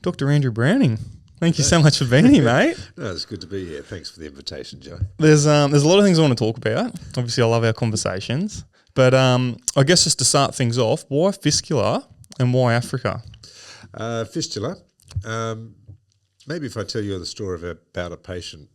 Dr. Andrew Browning. Thank you so much for being here, mate. No, it's good to be here. Thanks for the invitation, Joe. There's a lot of things I want to talk about. Obviously, I love our conversations. But I guess just to start things off, why fistula and why Africa? Fistula. Maybe if I tell you the story about a patient,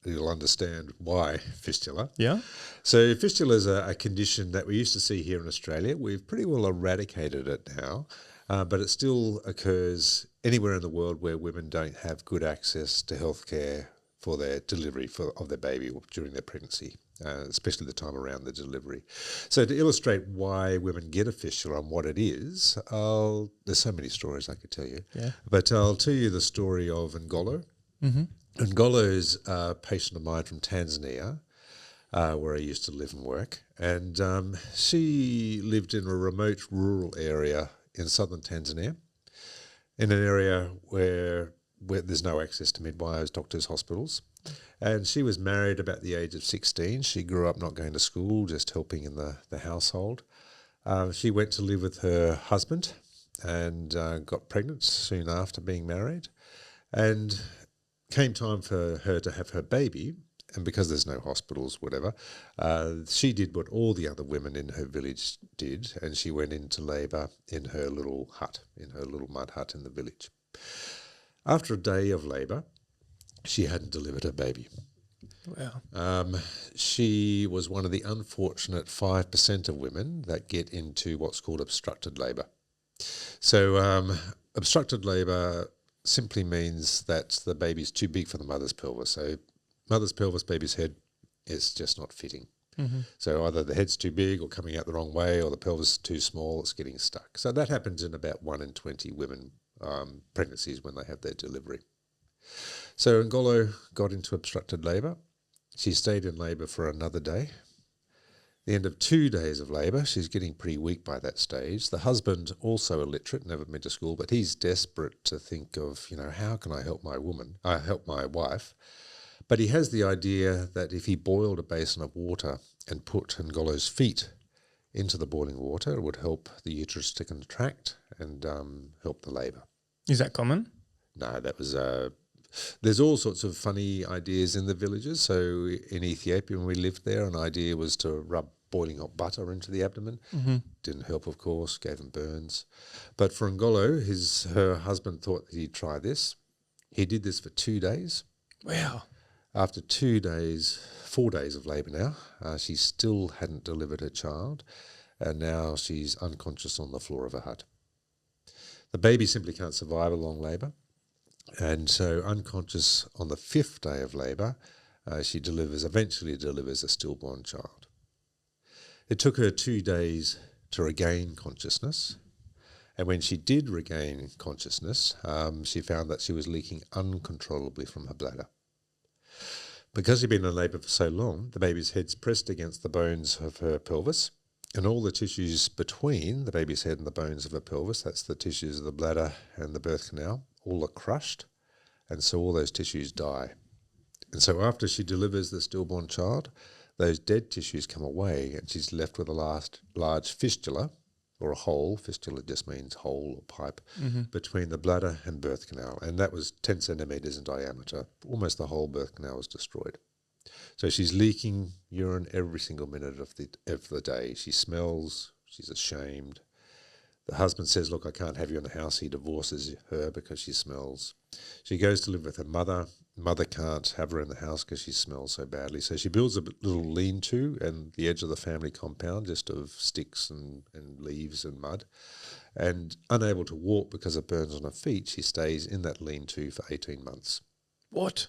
you'll understand why fistula. Yeah. So fistula is a condition that we used to see here in Australia. We've pretty well eradicated it now, but it still occurs anywhere in the world where women don't have good access to healthcare for their delivery of their baby during their pregnancy, especially the time around the delivery. So to illustrate why women get a fistula and what it is, there's so many stories I could tell you, but I'll tell you the story of Ngolo. Mm-hmm. Ngolo is a patient of mine from Tanzania, where I used to live and work, and she lived in a remote rural area in southern Tanzania, in an area where there's no access to midwives, doctors, hospitals. And she was married about the age of 16. She grew up not going to school, just helping in the household. She went to live with her husband and got pregnant soon after being married. And came time for her to have her baby. And because there's no hospitals, whatever, she did what all the other women in her village did, and she went into labour in her little hut, in her little mud hut in the village. After a day of labour, she hadn't delivered her baby. Wow. She was one of the unfortunate 5% of women that get into what's called obstructed labour. So obstructed labour simply means that the baby's too big for the mother's pelvis. So mother's pelvis, baby's head is just not fitting. Mm-hmm. So either the head's too big or coming out the wrong way, or the pelvis is too small, it's getting stuck. So that happens in about 1 in 20 women pregnancies when they have their delivery. So Ngolo got into obstructed labour. She stayed in labour for another day. The end of 2 days of labour, she's getting pretty weak by that stage. The husband, also illiterate, never been to school, but he's desperate to think of, how can I help my wife? But he has the idea that if he boiled a basin of water and put Ngolo's feet into the boiling water, it would help the uterus to contract and help the labour. Is that common? No, that was... there's all sorts of funny ideas in the villages. So in Ethiopia, when we lived there, an idea was to rub boiling hot butter into the abdomen. Mm-hmm. Didn't help, of course, gave him burns. But for Ngolo, her husband thought that he'd try this. He did this for 2 days. Wow. After 4 days of labour now, she still hadn't delivered her child, and now she's unconscious on the floor of her hut. The baby simply can't survive a long labour, and so unconscious on the 5th day of labour, she eventually delivers a stillborn child. It took her 2 days to regain consciousness, and when she did regain consciousness, she found that she was leaking uncontrollably from her bladder. Because she'd been in labour for so long, the baby's head's pressed against the bones of her pelvis, and all the tissues between the baby's head and the bones of her pelvis, that's the tissues of the bladder and the birth canal, all are crushed, and so all those tissues die. And so after she delivers the stillborn child, those dead tissues come away, and she's left with a large fistula, or a hole. Fistula just means hole or pipe, between the bladder and birth canal, and that was 10 centimetres in diameter. Almost the whole birth canal was destroyed. So she's leaking urine every single minute of the day. She smells, she's ashamed. The husband says, look, I can't have you in the house. He divorces her because she smells. She goes to live with her mother. Mother can't have her in the house because she smells so badly. So she builds a little lean-to and the edge of the family compound, just of sticks and leaves and mud. And unable to walk because of burns on her feet, she stays in that lean-to for 18 months. What?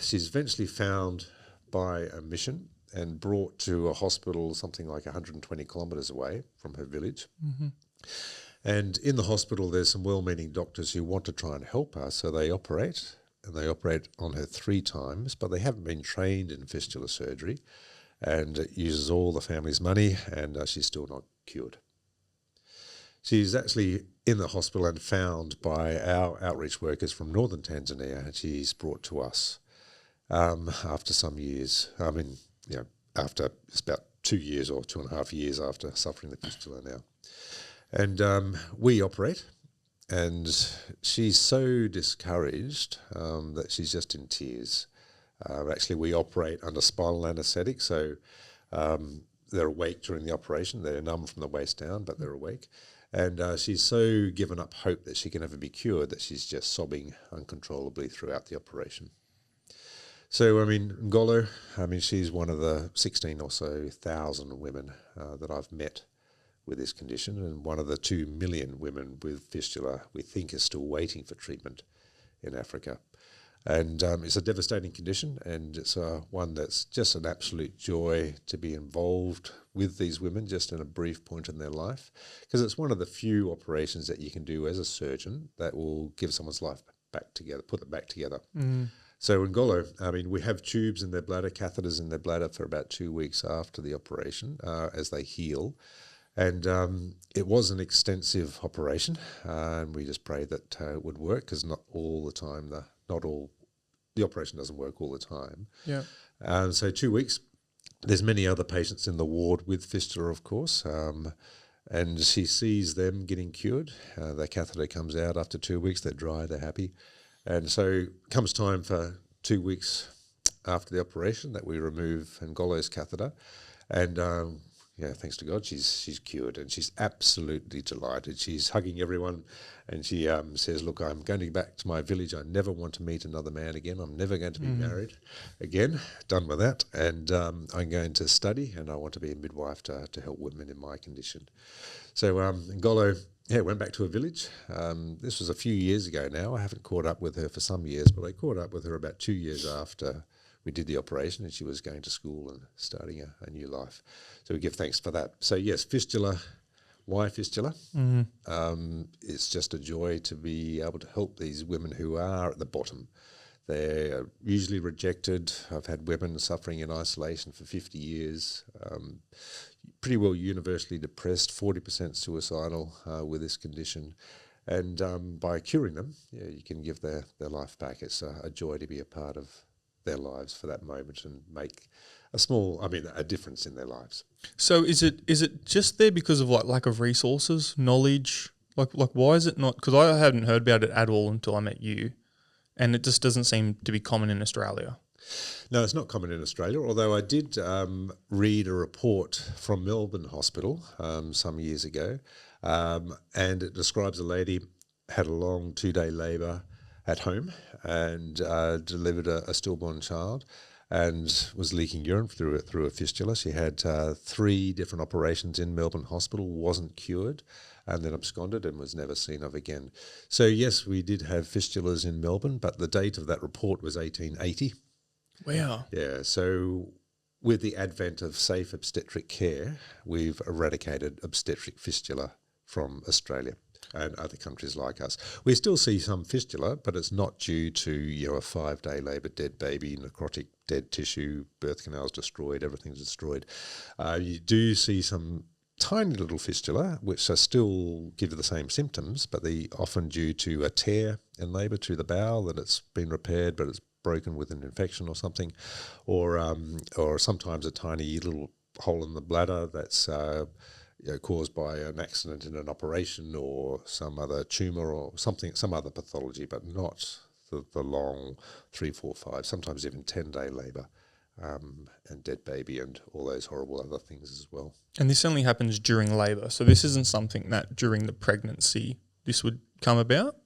She's eventually found by a mission and brought to a hospital something like 120 kilometres away from her village. Mm-hmm. And in the hospital, there's some well-meaning doctors who want to try and help her, so they operate, and they operate on her 3 times, but they haven't been trained in fistula surgery, and it uses all the family's money, and she's still not cured. She's actually in the hospital and found by our outreach workers from northern Tanzania, and she's brought to us after some years. After it's about 2 years or 2.5 years after suffering the fistula now. And we operate, and she's so discouraged that she's just in tears. Actually, we operate under spinal anaesthetic, so they're awake during the operation. They're numb from the waist down, but they're awake. And she's so given up hope that she can never be cured that she's just sobbing uncontrollably throughout the operation. So, I mean, Ngolo, she's one of the 16 or so thousand women that I've met with this condition, and one of the 2 million women with fistula we think is still waiting for treatment in Africa. And it's a devastating condition, and it's one that's just an absolute joy to be involved with these women just in a brief point in their life, because it's one of the few operations that you can do as a surgeon that will give someone's life back together, put them back together. So in Ngolo, we have tubes in their bladder, catheters in their bladder for about 2 weeks after the operation as they heal. And it was an extensive operation, and we just prayed that it would work, because not all the time, the operation doesn't work all the time. Yeah. So 2 weeks. There's many other patients in the ward with fistula, of course, and she sees them getting cured. Their catheter comes out after 2 weeks. They're dry, they're happy. And so comes time for 2 weeks after the operation that we remove Ngolo's catheter. And thanks to God, she's cured, and she's absolutely delighted. She's hugging everyone, and she says, "Look, I'm going to go back to my village. I never want to meet another man again. I'm never going to be married again. Done with that. And I'm going to study, and I want to be a midwife to help women in my condition." So Ngolo, went back to her village. This was a few years ago now. I haven't caught up with her for some years, but I caught up with her about 2 years after we did the operation, and she was going to school and starting a new life. So we give thanks for that. So yes, fistula. Why fistula? It's just a joy to be able to help these women who are at the bottom. They're usually rejected. I've had women suffering in isolation for 50 years, pretty well universally depressed, 40% suicidal with this condition. And by curing them, you can give their life back. It's a joy to be a part of their lives for that moment and make a difference in their lives. So is it just there because of lack of resources, knowledge? Like why is it not? Because I hadn't heard about it at all until I met you, and it just doesn't seem to be common in Australia. No, it's not common in Australia, although I did read a report from Melbourne Hospital some years ago, and it describes a lady had a long 2-day labour at home and delivered a stillborn child and was leaking urine through a fistula. She had 3 different operations in Melbourne Hospital, wasn't cured, and then absconded and was never seen of again. So yes, we did have fistulas in Melbourne, but the date of that report was 1880. Wow. Yeah, so with the advent of safe obstetric care, we've eradicated obstetric fistula from Australia and other countries like us. We still see some fistula, but it's not due to a 5-day labour, dead baby, necrotic, dead tissue, birth canals destroyed, everything's destroyed. You do see some tiny little fistula, which are still give the same symptoms, but they often due to a tear in labour through the bowel, that it's been repaired, but it's broken with an infection or something, or sometimes a tiny little hole in the bladder that's caused by an accident in an operation or some other tumour or something, some other pathology, but not the long 3, 4, 5, sometimes even 10-day labour and dead baby and all those horrible other things as well. And this only happens during labour, so this isn't something that during the pregnancy this would come about?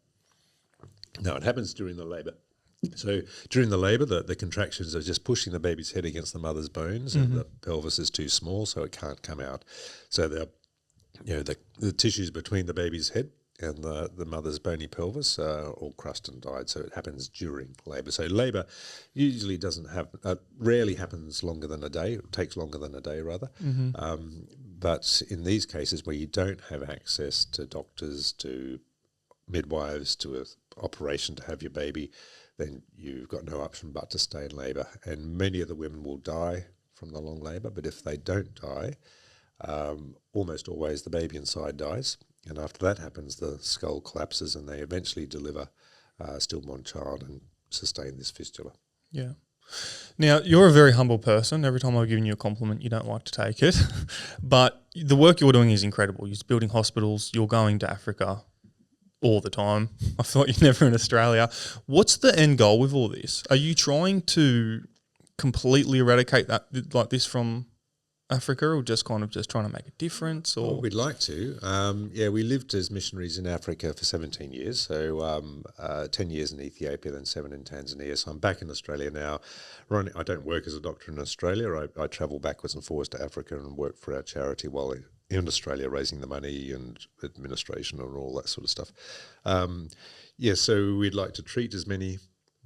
No, it happens during the labour. So during the labour, the contractions are just pushing the baby's head against the mother's bones, and the pelvis is too small, so it can't come out. So the tissues between the baby's head and the mother's bony pelvis are all crushed and died. So it happens during labour. So labour usually rarely happens longer than a day. It takes longer than a day, rather. But in these cases where you don't have access to doctors, to midwives, to an operation to have your baby, then you've got no option but to stay in labour. And many of the women will die from the long labour, but if they don't die, almost always the baby inside dies. And after that happens, the skull collapses and they eventually deliver a stillborn child and sustain this fistula. Yeah. Now, you're a very humble person. Every time I've given you a compliment, you don't like to take it. But the work you're doing is incredible. You're building hospitals, you're going to Africa, all the time. I thought you're never in Australia. What's the end goal with all this? Are you trying to completely eradicate that like this from Africa, or just kind of just trying to make a difference? Or We'd like to. We lived as missionaries in Africa for 17 years, so 10 years in Ethiopia, then 7 in Tanzania. So I'm back in Australia now. I don't work as a doctor in Australia. I travel backwards and forwards to Africa and work for our charity while in Australia, raising the money and administration and all that sort of stuff. So we'd like to treat as many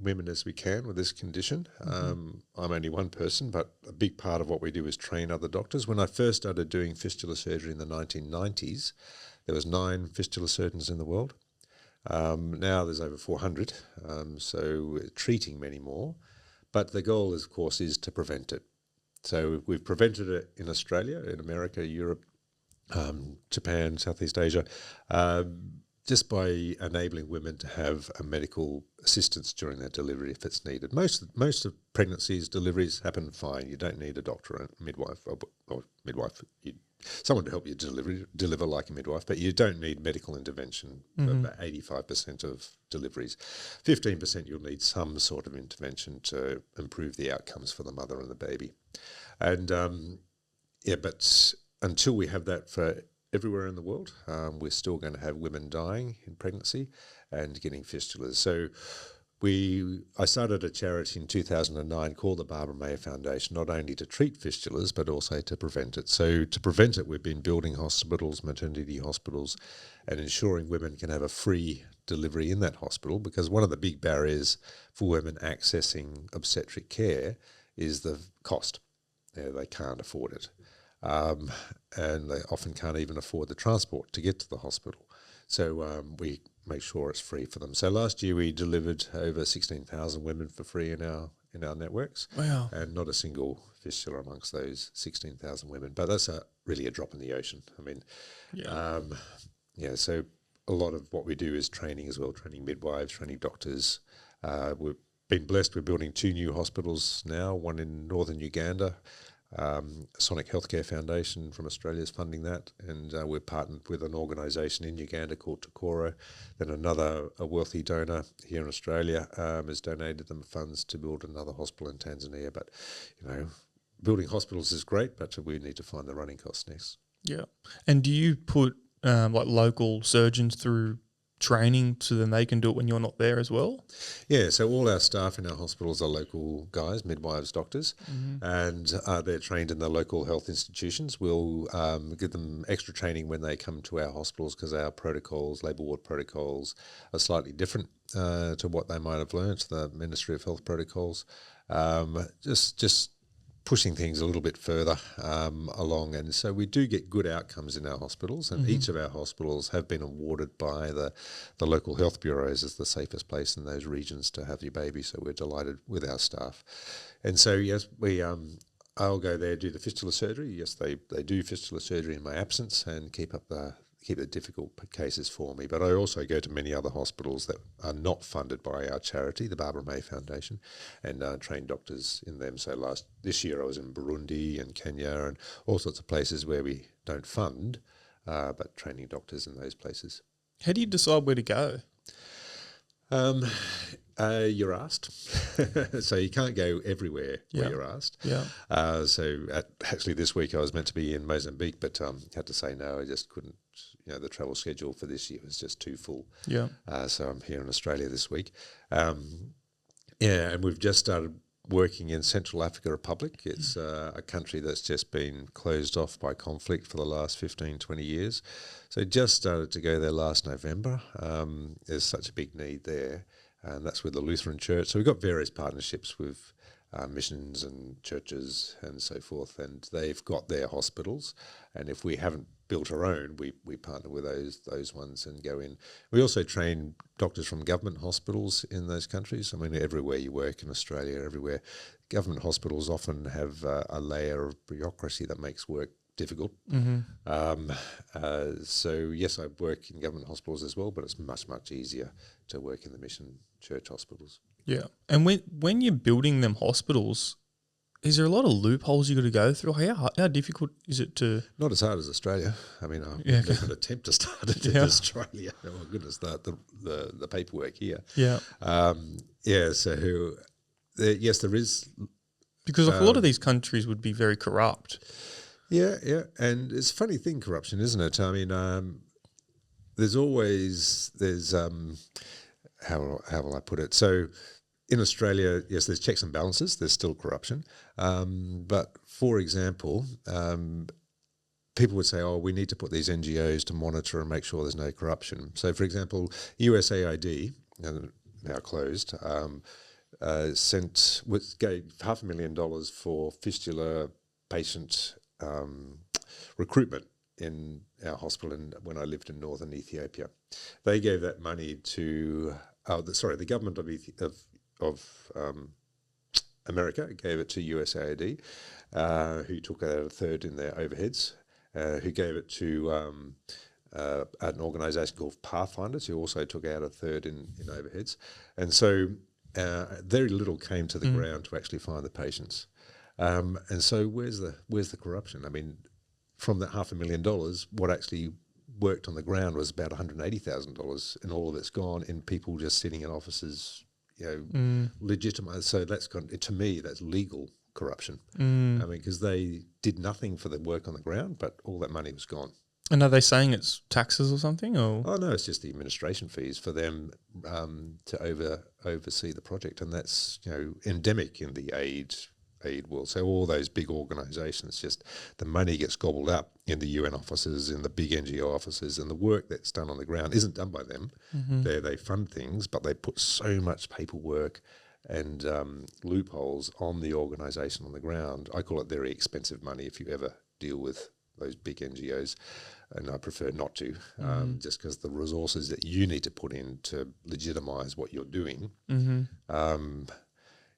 women as we can with this condition. I'm only one person, but a big part of what we do is train other doctors. When I first started doing fistula surgery in the 1990s, there was 9 fistula surgeons in the world. Now there's over 400, so we're treating many more. But the goal, of course, is to prevent it. So we've prevented it in Australia, in America, Europe, Japan, Southeast Asia, just by enabling women to have a medical assistance during their delivery if it's needed. Most of pregnancies, deliveries happen fine. You don't need a doctor, a midwife, or midwife, someone to help you deliver like a midwife, but you don't need medical intervention for about 85% of deliveries. 15% you'll need some sort of intervention to improve the outcomes for the mother and the baby. And but until we have that for everywhere in the world, we're still going to have women dying in pregnancy and getting fistulas. So I started a charity in 2009 called the Barbara May Foundation, not only to treat fistulas but also to prevent it. So to prevent it, we've been building hospitals, maternity hospitals, and ensuring women can have a free delivery in that hospital, because one of the big barriers for women accessing obstetric care is the cost. They can't afford it. And they often can't even afford the transport to get to the hospital. So we make sure it's free for them. So last year we delivered over 16,000 women for free in our networks. Wow. And not a single fistula amongst those 16,000 women. But that's really a drop in the ocean. I mean, so a lot of what we do is training as well, training midwives, training doctors. We've been blessed with building 2 new hospitals now, one in northern Uganda. Sonic Healthcare Foundation from Australia is funding that, and we're partnered with an organisation in Uganda called Takoro. Then a wealthy donor here in Australia has donated them funds to build another hospital in Tanzania. But, building hospitals is great, but we need to find the running costs next. Yeah. And do you put like local surgeons through training so then they can do it when you're not there as well? Yeah, so all our staff in our hospitals are local guys, midwives, doctors, and they're trained in the local health institutions. We'll give them extra training when they come to our hospitals, because our protocols, labour ward protocols, are slightly different to what they might have learnt, the Ministry of Health protocols. Just pushing things a little bit further along, and so we do get good outcomes in our hospitals, and each of our hospitals have been awarded by the local health bureaus as the safest place in those regions to have your baby, so we're delighted with our staff. And so yes, I'll go there, do the fistula surgery. Yes, they do fistula surgery in my absence and keep the difficult cases for me. But I also go to many other hospitals that are not funded by our charity, the Barbara May Foundation, and train doctors in them. So this year I was in Burundi and Kenya and all sorts of places where we don't fund, but training doctors in those places. How do you decide where to go? You're asked. So you can't go everywhere where you're asked. Yeah. Actually this week I was meant to be in Mozambique, but had to say no. I just couldn't. The travel schedule for this year was just too full. Yeah. So I'm here in Australia this week. And we've just started working in Central Africa Republic. It's a country that's just been closed off by conflict for the last 15, 20 years. So just started to go there last November. There's such a big need there. And that's with the Lutheran Church. So we've got various partnerships with missions and churches and so forth, and they've got their hospitals. And if we haven't built our own, we partner with those ones and go in. We also train doctors from government hospitals in those countries. I mean, everywhere you work in Australia, everywhere, government hospitals often have a layer of bureaucracy that makes work difficult. So yes, I work in government hospitals as well, but it's much, much easier to work in the mission church hospitals. Yeah. And when you're building them hospitals, is there a lot of loopholes you got to go through? How difficult is it to? Not as hard as Australia. I mean, I Yeah, wouldn't even attempt to start it in Australia. Oh my goodness, the paperwork here. Yeah, So yes, there is. because like a lot of these countries would be very corrupt. Yeah, and it's a funny thing, corruption, isn't it? I mean, there's how will I put it? So in Australia, yes, there's checks and balances. There's still corruption, but for example, people would say, "Oh, we need to put these NGOs to monitor and make sure there's no corruption." So, for example, USAID, now closed, gave $500,000 for fistula patient recruitment in our hospital when I lived in northern Ethiopia. They gave that money to the government of America gave it to USAID, who took out a third in their overheads, who gave it to an organisation called Pathfinders, who also took out a third in overheads, and so very little came to the ground to actually find the patients. And so where's the corruption? I mean, from that $500,000, what actually worked on the ground was about $180,000, and all of it's gone in people just sitting in offices, legitimate. So to me, that's legal corruption. I mean, because they did nothing for the work on the ground, but all that money was gone. And are they saying it's taxes or something? Or oh no, it's just the administration fees for them to oversee the project, and that's endemic in the aid world. So all those big organisations, just the money gets gobbled up in the UN offices, in the big NGO offices, and the work that's done on the ground isn't done by them. They fund things, but they put so much paperwork and loopholes on the organisation on the ground. I call it very expensive money if you ever deal with those big NGOs, and I prefer not to, just because the resources that you need to put in to legitimise what you're doing,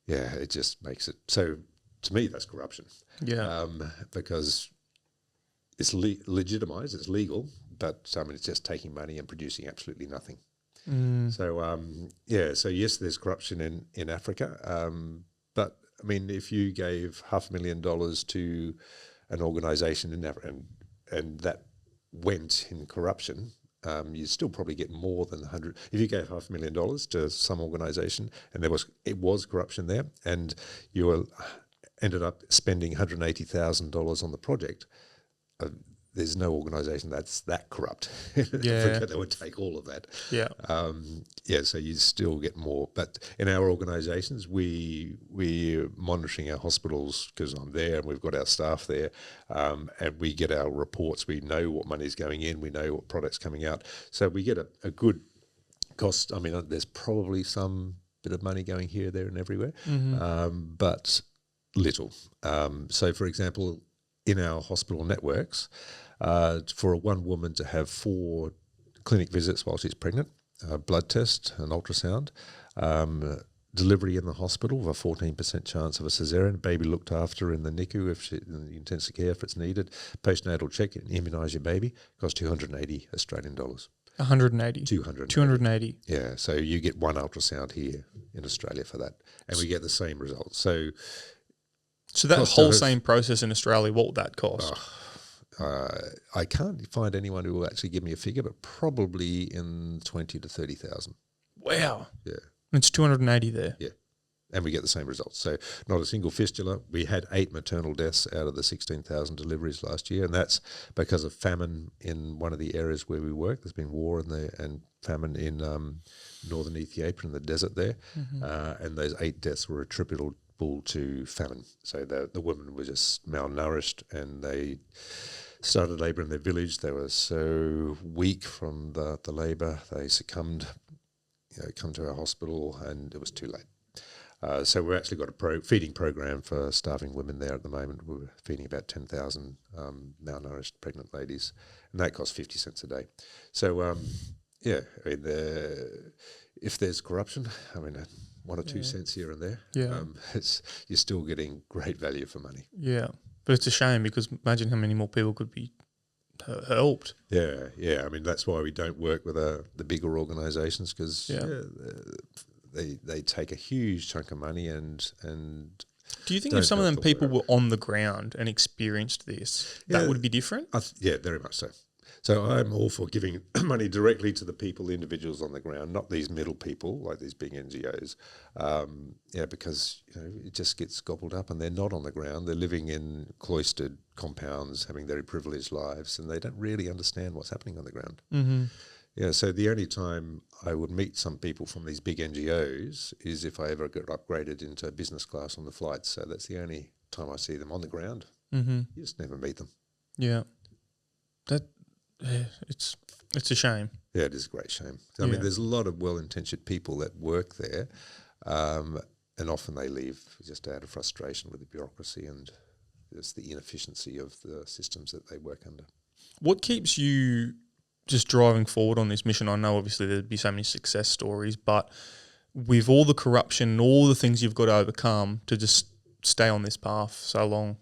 it just makes it so. To me, that's corruption. Yeah, because it's legitimised, it's legal, but it's just taking money and producing absolutely nothing. So yes, there's corruption in Africa, but I mean, if you gave $500,000 to an organisation in Africa and that went in corruption, you still probably get more than 100. If you gave $500,000 to some organisation and it was corruption there, and you ended up spending $180,000 on the project, there's no organisation that's that corrupt in Africa that would take all of that. So you still get more. But in our organisations, we're monitoring our hospitals because I'm there and we've got our staff there, and we get our reports. We know what money's going in. We know what product's coming out. So we get a good cost. I mean, there's probably some bit of money going here, there and everywhere, but little. So, for example, in our hospital networks, for one woman to have 4 clinic visits while she's pregnant, a blood test, an ultrasound, delivery in the hospital with a 14% chance of a caesarean, baby looked after in the NICU, in the intensive care if it's needed, postnatal check and immunise your baby, costs 280 Australian dollars. 180. 280. Yeah, so you get one ultrasound here in Australia for that, and we get the same results. So that whole same process in Australia, what would that cost? I can't find anyone who will actually give me a figure, but probably in 20 to 30,000. Wow. Yeah. It's 280 there. Yeah. And we get the same results. So not a single fistula. We had 8 maternal deaths out of the 16,000 deliveries last year, and that's because of famine in one of the areas where we work. There's been war and famine in northern Ethiopia in the desert there, and those 8 deaths were attributable to famine. So the women were just malnourished, and they started labour in their village. They were so weak from the labour, they succumbed, come to our hospital, and it was too late. So we've actually got a feeding program for starving women there at the moment. We're feeding about 10,000 malnourished pregnant ladies, and that costs 50 cents a day. So, I mean, if there's corruption, I mean, 1 or 2 cents here and there, you're still getting great value for money. Yeah, but it's a shame because imagine how many more people could be helped. Yeah. I mean, that's why we don't work with the bigger organisations because they take a huge chunk of money and. Do you think if some of them people were on the ground and experienced this, that would be different? Yeah, very much so. So I'm all for giving money directly to the people, the individuals on the ground, not these middle people like these big NGOs. Because it just gets gobbled up, and they're not on the ground. They're living in cloistered compounds, having very privileged lives, and they don't really understand what's happening on the ground. Mm-hmm. Yeah, so the only time I would meet some people from these big NGOs is if I ever get upgraded into business class on the flights. So that's the only time I see them on the ground. Mm-hmm. You just never meet them. Yeah, it's a shame. Yeah, it is a great shame. I mean, there's a lot of well-intentioned people that work there, and often they leave just out of frustration with the bureaucracy and just the inefficiency of the systems that they work under. What keeps you just driving forward on this mission? I know obviously there'd be so many success stories, but with all the corruption and all the things you've got to overcome to just stay on this path so long?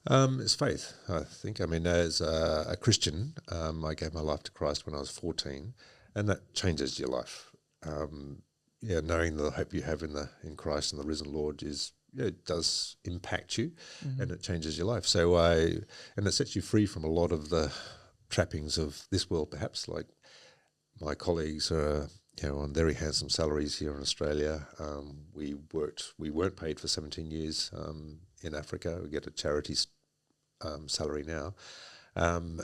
It's faith, I think. I mean, as a Christian, I gave my life to Christ when I was 14, and that changes your life. Knowing the hope you have in Christ and the risen Lord it does impact you, and it changes your life. So and it sets you free from a lot of the trappings of this world, perhaps. Like my colleagues are, on very handsome salaries here in Australia. We weren't paid for 17 years in Africa. We get a charity salary now. And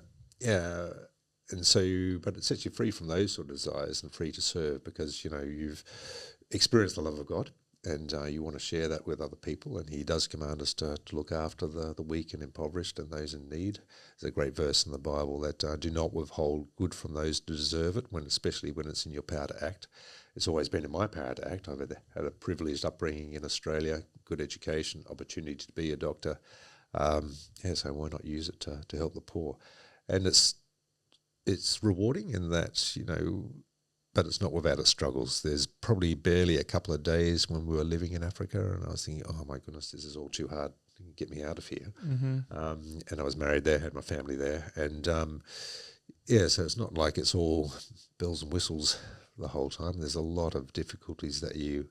so, but it sets you free from those sort of desires and free to serve because, you've experienced the love of God and you want to share that with other people. And he does command us to look after the weak and impoverished and those in need. There's a great verse in the Bible that do not withhold good from those who deserve it, especially when it's in your power to act. It's always been in my power to act. I've had a privileged upbringing in Australia, good education, opportunity to be a doctor. So why not use it to help the poor? And it's rewarding in that, but it's not without its struggles. There's probably barely a couple of days when we were living in Africa and I was thinking, oh my goodness, this is all too hard. Get me out of here. Mm-hmm. And I was married there, had my family there. And so it's not like it's all bells and whistles the whole time. There's a lot of difficulties that you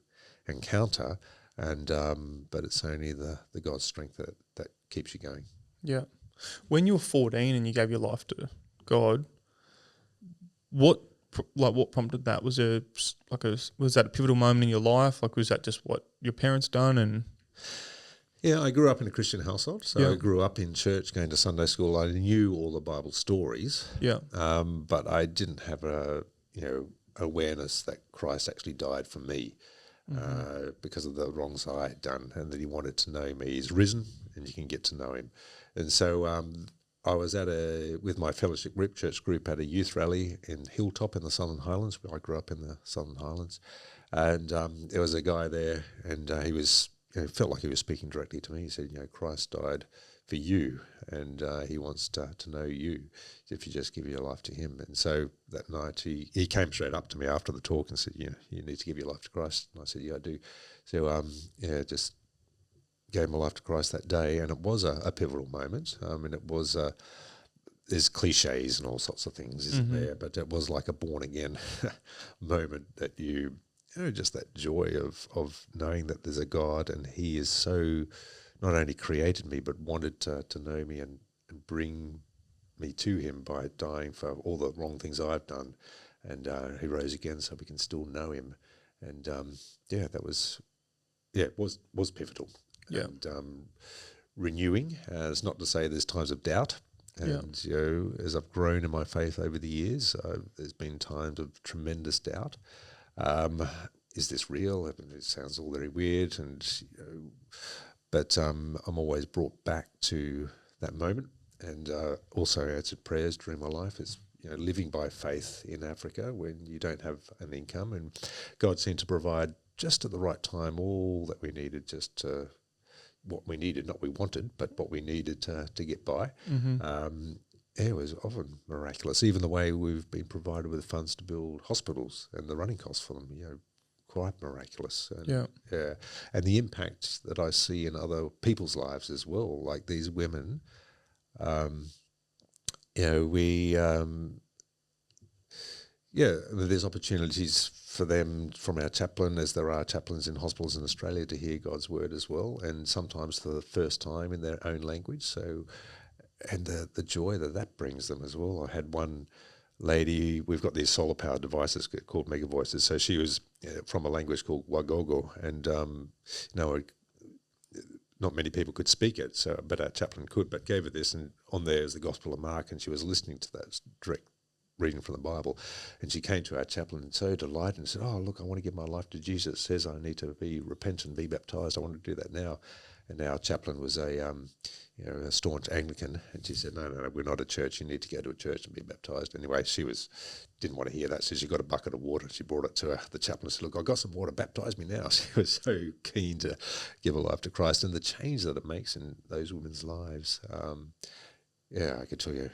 encounter, and but it's only the God's strength that keeps you going. Yeah. When you were 14 and you gave your life to God, what prompted that? Was that a pivotal moment in your life? Like, was that just what your parents done? And yeah, I grew up in a Christian household, so I grew up in church, going to Sunday school. I knew all the Bible stories, but I didn't have awareness that Christ actually died for me because of the wrongs I had done, and that he wanted to know me. He's risen, and you can get to know him. And so I was with my fellowship group, church group, at a youth rally in Hilltop in the Southern Highlands, where I grew up in the Southern Highlands. And there was a guy there, and he was... felt like he was speaking directly to me. He said, Christ died for you, and he wants to know you if you just give your life to him. And so that night he came straight up to me after the talk and said, you need to give your life to Christ. And I said, yeah, I do. So, just gave my life to Christ that day, and it was a pivotal moment. And it was... there's cliches and all sorts of things, isn't there? But it was like a born-again moment that just that joy of knowing that there's a God and he is so not only created me but wanted to know me and bring me to him by dying for all the wrong things I've done, and he rose again so we can still know him. And that was it was pivotal and renewing. It's not to say there's times of doubt. And, as I've grown in my faith over the years, there's been times of tremendous doubt. Is this real? I mean, it sounds all very weird, but I'm always brought back to that moment, and also answered prayers during my life. It's living by faith in Africa when you don't have an income, and God seemed to provide just at the right time all that we needed, what we needed, not we wanted, but what we needed to get by. It was often miraculous. Even the way we've been provided with funds to build hospitals and the running costs for them, quite miraculous. And, and the impact that I see in other people's lives as well, like these women. yeah, there's opportunities for them from our chaplain, as there are chaplains in hospitals in Australia, to hear God's word as well, and sometimes for the first time in their own language. So, and the joy that brings them as well. I had one lady, we've got these solar powered devices called Mega Voices. So she was from a language called Wagogo, and not many people could speak it, but our chaplain could, but gave her this, and on there is the Gospel of Mark, and she was listening to that direct reading from the Bible, and she came to our chaplain so delighted and said, "Oh, look, I want to give my life to Jesus. It says I need to be repentant, be baptized. I want to do that now." And our chaplain was a staunch Anglican, and she said, no, we're not a church. You need to go to a church and be baptized. Anyway, she didn't want to hear that, so she got a bucket of water. She brought it to the chaplain and said, "Look, I got some water, baptize me now." She was so keen to give her life to Christ, and the change that it makes in those women's lives. I could tell you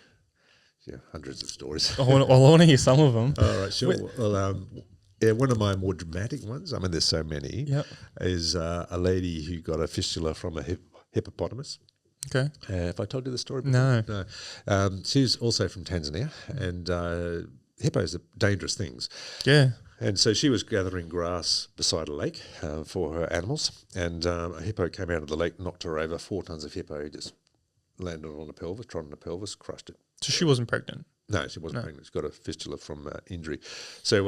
hundreds of stories. I want to hear some of them. All right, sure. One of my more dramatic ones, I mean, there's so many, is a lady who got a fistula from a hippopotamus. Okay. Have I told you the story before? No. She's also from Tanzania, and hippos are dangerous things. Yeah. And so she was gathering grass beside a lake for her animals, and a hippo came out of the lake, knocked her over. 4 tons of hippo just landed on the pelvis, trod on the pelvis, crushed it. So she wasn't pregnant? No, she wasn't pregnant. She got a fistula from injury. So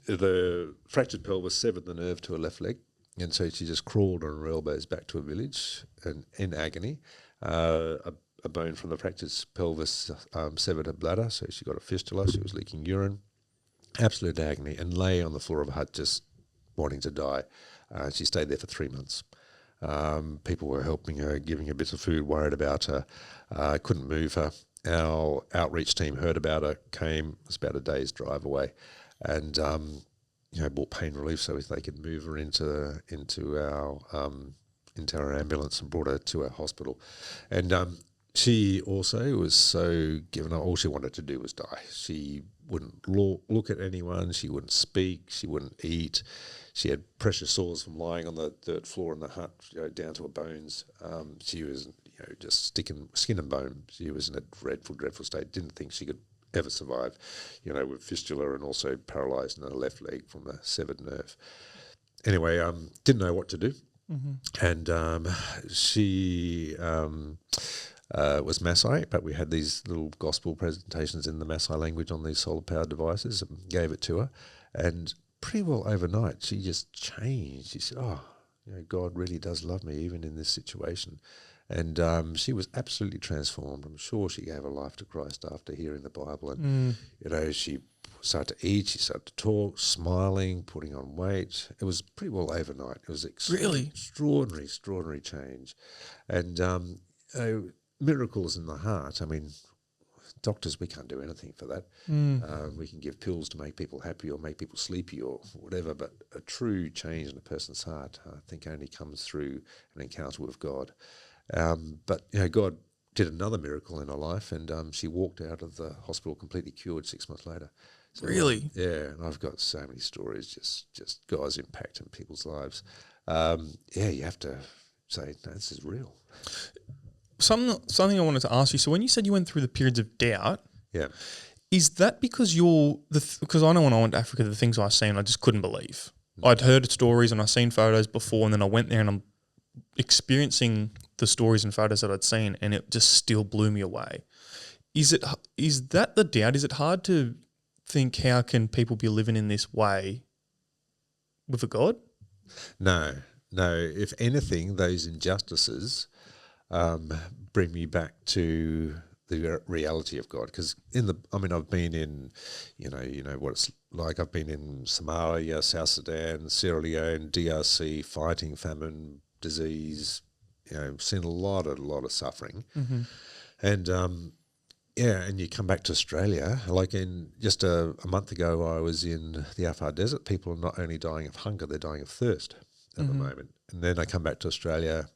the fractured pelvis severed the nerve to her left leg, and so she just crawled on her elbows back to a village and in agony. A bone from the fractured pelvis severed her bladder, so she got a fistula. She was leaking urine, absolute agony, and lay on the floor of a hut just wanting to die. She stayed there for 3 months. People were helping her, giving her bits of food, worried about her, couldn't move her. Our outreach team heard about her, came, it was about a day's drive away, and bought pain relief so they could move her into our ambulance and brought her to our hospital. And she also was so given up. All she wanted to do was die. She wouldn't look at anyone. She wouldn't speak. She wouldn't eat. She had pressure sores from lying on the dirt floor in the hut, down to her bones. She was, just skin and bone. She was in a dreadful, dreadful state. Didn't think she could ever survive, with fistula and also paralysed in her left leg from a severed nerve. Anyway, didn't know what to do. Mm-hmm. And she was Maasai, but we had these little gospel presentations in the Maasai language on these solar-powered devices, and gave it to her. And pretty well overnight, she just changed. She said, God really does love me, even in this situation. And she was absolutely transformed. I'm sure she gave her life to Christ after hearing the Bible. And, she started to eat, she started to talk, smiling, putting on weight. It was pretty well overnight. It was really extraordinary change. And miracles in the heart, I mean, doctors, we can't do anything for that. We can give pills to make people happy or make people sleepy or whatever, but a true change in a person's heart, I think, only comes through an encounter with God. But God did another miracle in her life, and she walked out of the hospital completely cured 6 months later. So, really? Yeah, and I've got so many stories, just God's impact in people's lives. You have to say, no, this is real. Something I wanted to ask you. So when you said you went through the periods of doubt, is that because because I know when I went to Africa, the things I seen, I just couldn't believe. I'd heard stories and I'd seen photos before, and then I went there and I'm experiencing the stories and photos that I'd seen, and it just still blew me away. Is that the doubt? Is it hard to think, how can people be living in this way with a God? No. If anything, those injustices bring me back to the reality of God. Because I've been in, what it's like. I've been in Somalia, South Sudan, Sierra Leone, DRC, fighting famine, disease. Seen a lot of suffering, and and you come back to Australia. Like in just a month ago, I was in the Afar Desert. People are not only dying of hunger, they're dying of thirst at the moment. And then I come back to Australia,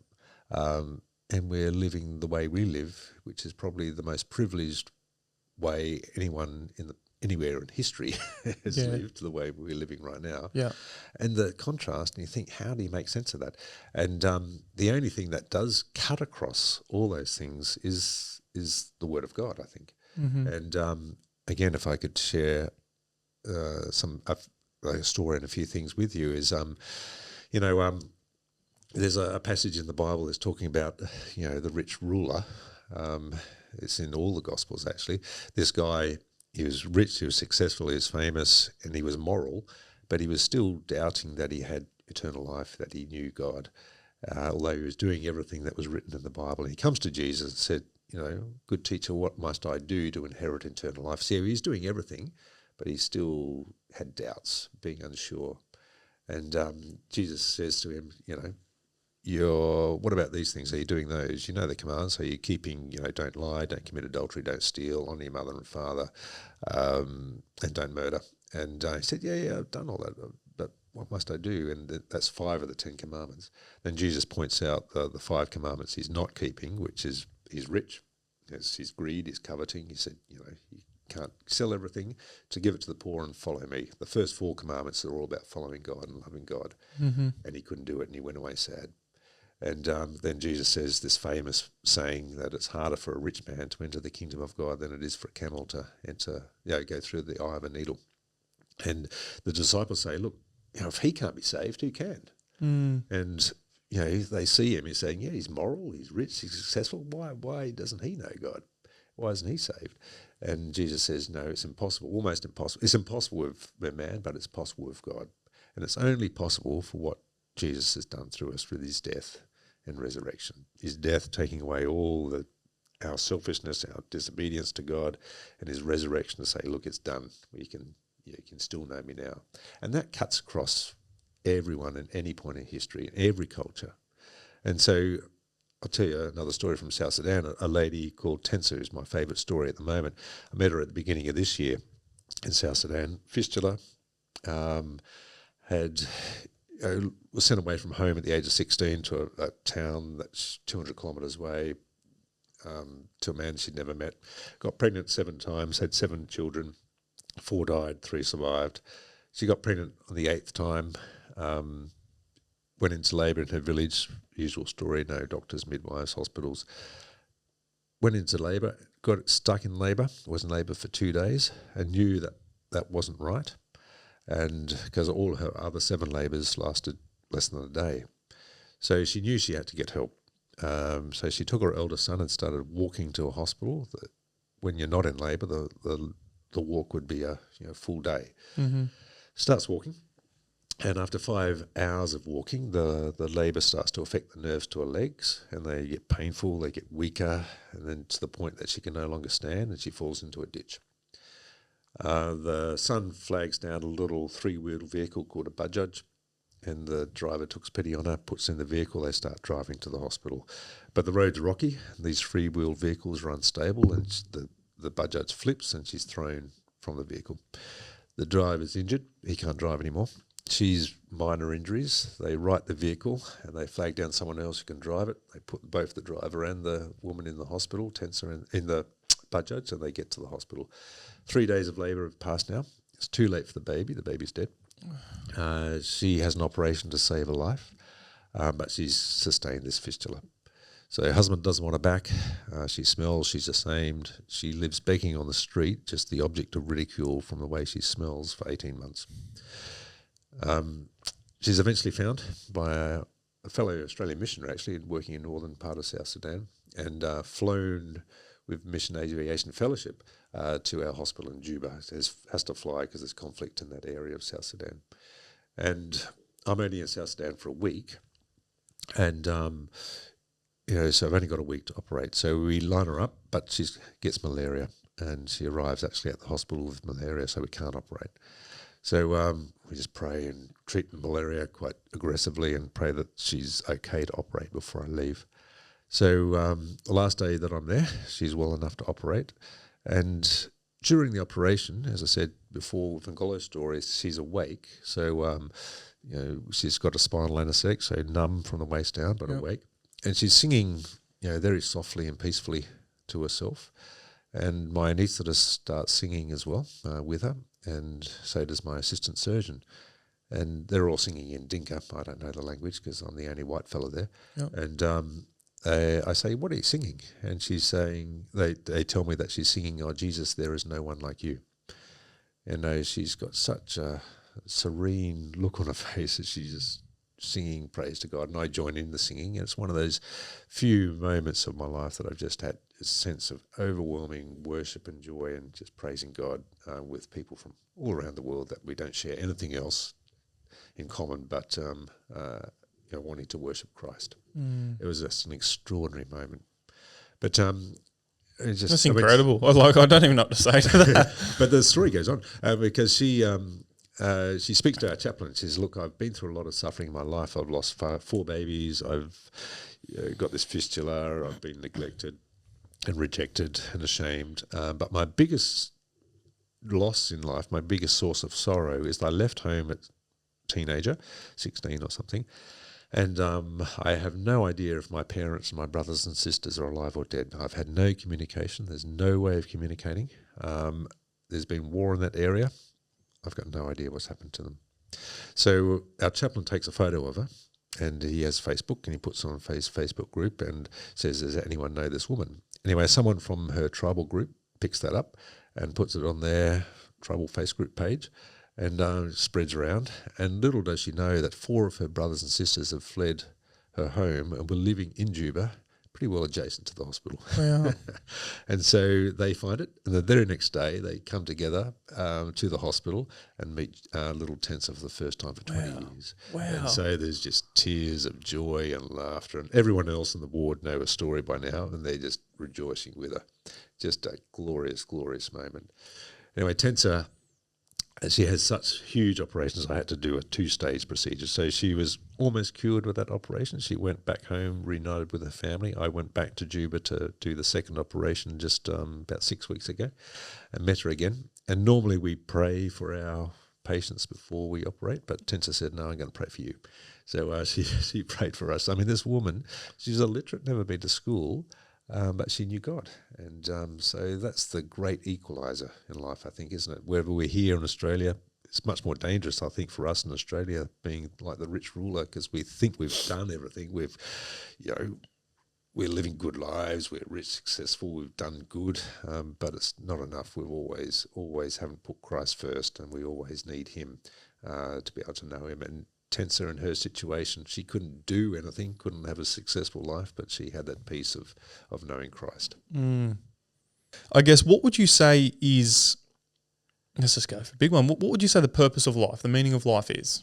and we're living the way we live, which is probably the most privileged way anyone anywhere in history has lived, the way we're living right now. Yeah. And the contrast, and you think, how do you make sense of that? And the only thing that does cut across all those things is the Word of God, I think. And again, if I could share a story and a few things with you is, there's a passage in the Bible that's talking about, the rich ruler. It's in all the Gospels, actually. This guy, he was rich, he was successful, he was famous, and he was moral, but he was still doubting that he had eternal life, that he knew God, although he was doing everything that was written in the Bible. And he comes to Jesus and said, good teacher, what must I do to inherit eternal life? So he's doing everything, but he still had doubts, being unsure. And Jesus says to him, what about these things? Are you doing those? You know the commands. Are you keeping, don't lie, don't commit adultery, don't steal, honour your mother and father, and don't murder. And he said, yeah, I've done all that, but what must I do? And that's 5 of the 10 commandments. Then Jesus points out the 5 commandments he's not keeping, which is he's rich, his greed, his coveting. He said, you can't sell everything to give it to the poor and follow me. The first 4 commandments are all about following God and loving God. Mm-hmm. And he couldn't do it, and he went away sad. And then Jesus says this famous saying that it's harder for a rich man to enter the kingdom of God than it is for a camel to go through the eye of a needle. And the disciples say, look, if he can't be saved, who can? Mm. And, they see him, he's saying, yeah, he's moral, he's rich, he's successful. Why doesn't he know God? Why isn't he saved? And Jesus says, no, it's impossible, almost impossible. It's impossible with man, but it's possible with God. And it's only possible for what Jesus has done through us with his death and resurrection. His death taking away all our selfishness, our disobedience to God, and his resurrection to say, look, it's done. You can still know me now. And that cuts across everyone at any point in history, in every culture. And so I'll tell you another story from South Sudan. A lady called Tensa, who's my favourite story at the moment. I met her at the beginning of this year in South Sudan. Fistula, was sent away from home at the age of 16 to a town that's 200 kilometres away, to a man she'd never met. Got pregnant 7 times, had 7 children, 4 died, 3 survived. She got pregnant on the 8th time, went into labour in her village, usual story, no doctors, midwives, hospitals. Went into labour, got stuck in labour, was in labour for 2 days and knew that wasn't right. And because all her other 7 labours lasted less than a day. So she knew she had to get help. So she took her eldest son and started walking to a hospital. When you're not in labour, the walk would be a full day. Mm-hmm. Starts walking, and after 5 hours of walking, the labour starts to affect the nerves to her legs, and they get painful, they get weaker, and then to the point that she can no longer stand, and she falls into a ditch. The son flags down a little 3-wheeled vehicle called a Bajaj, and the driver takes pity on her, puts in the vehicle, they start driving to the hospital. But the road's rocky, and these 3-wheeled vehicles are unstable, and the Bajaj flips and she's thrown from the vehicle. The driver's injured, he can't drive anymore. She's minor injuries. They right the vehicle and they flag down someone else who can drive it. They put both the driver and the woman in the hospital, Tensa in the Bajaj, and they get to the hospital. 3 days of labour have passed now. It's too late for the baby. The baby's dead. She has an operation to save her life, but she's sustained this fistula. So her husband doesn't want her back. She smells, she's ashamed. She lives begging on the street, just the object of ridicule from the way she smells for 18 months. She's eventually found by a fellow Australian missionary, actually, working in northern part of South Sudan, and flown with Mission Aviation Fellowship to our hospital in Juba. Has to fly because there's conflict in that area of South Sudan. And I'm only in South Sudan for a week, and so I've only got a week to operate. So we line her up, but she gets malaria, and she arrives actually at the hospital with malaria, so we can't operate. So we just pray and treat the malaria quite aggressively and pray that she's okay to operate before I leave. So the last day that I'm there, she's well enough to operate. And during the operation, as I said before with Ngolo's story, she's awake. So, she's got a spinal anaesthetic, so numb from the waist down, but awake. And she's singing, very softly and peacefully to herself. And my anaesthetist starts singing as well with her, and so does my assistant surgeon. And they're all singing in Dinka. I don't know the language because I'm the only white fellow there. Yep. And I say, what are you singing? And she's saying, they tell me that she's singing, "Oh, Jesus, there is no one like you." she's got such a serene look on her face that she's just singing praise to God, and I join in the singing. And it's one of those few moments of my life that I've just had a sense of overwhelming worship and joy and just praising God with people from all around the world that we don't share anything else in common but wanting to worship Christ. It was just an extraordinary moment. But it's just, that's incredible. I don't even know what to say to that. But the story goes on because she speaks to our chaplain and says, look, I've been through a lot of suffering in my life. I've lost 4 babies. I've got this fistula. I've been neglected and rejected and ashamed. But my biggest loss in life, my biggest source of sorrow is that I left home at teenager, 16 or something, and I have no idea if my parents and my brothers and sisters are alive or dead. I've had no communication. There's no way of communicating. There's been war in that area. I've got no idea what's happened to them. So our chaplain takes a photo of her, and he has Facebook, and he puts it on Facebook group and says, does anyone know this woman? Anyway, someone from her tribal group picks that up and puts it on their tribal Facebook page, and spreads around. And little does she know that 4 of her brothers and sisters have fled her home and were living in Juba, pretty well adjacent to the hospital. Wow. And so they find it, and the very next day they come together to the hospital and meet little Tensa for the first time for 20 years. Wow. And so there's just tears of joy and laughter, and everyone else in the ward know her story by now, and they're just rejoicing with her. Just a glorious, glorious moment. Anyway, Tensa, she has such huge operations, I had to do a 2-stage procedure. So she was almost cured with that operation. She went back home, reunited with her family. I went back to Juba to do the second operation just about 6 weeks ago and met her again. And normally we pray for our patients before we operate, but Tensa said, no, I'm going to pray for you. So she prayed for us. I mean, this woman, she's illiterate, never been to school, but she knew God. And so that's the great equaliser in life, I think, isn't it? Wherever we're here in Australia, it's much more dangerous, I think, for us in Australia being like the rich ruler, because we think we've done everything. We're living good lives, we're rich, successful, we've done good, but it's not enough. We've always haven't put Christ first, and we always need him to be able to know him. And Tensa, in her situation, she couldn't do anything, couldn't have a successful life, but she had that peace of knowing Christ. I guess, what would you say is, let's just go for a big one, what would you say the purpose of life, the meaning of life is?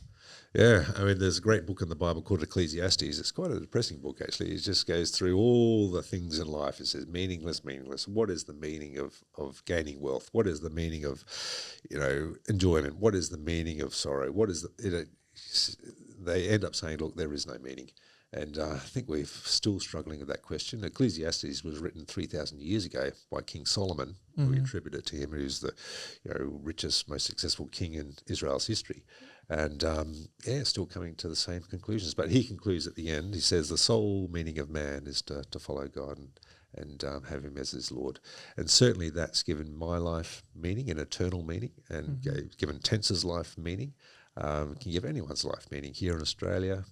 Yeah, I mean, there's a great book in the Bible called Ecclesiastes. It's quite a depressing book, actually. It just goes through all the things in life. It says meaningless. What is the meaning of gaining wealth? What is the meaning of, enjoyment? What is the meaning of sorrow? What is they end up saying, look, there is no meaning. And I think we're still struggling with that question. Ecclesiastes was written 3,000 years ago by King Solomon. We attribute it to him, who's the richest, most successful king in Israel's history. And still coming to the same conclusions. But he concludes at the end, he says, the sole meaning of man is to follow God and have him as his Lord. And certainly that's given my life meaning, an eternal meaning, and given Tensa's life meaning. Can give anyone's life meaning. Here in Australia,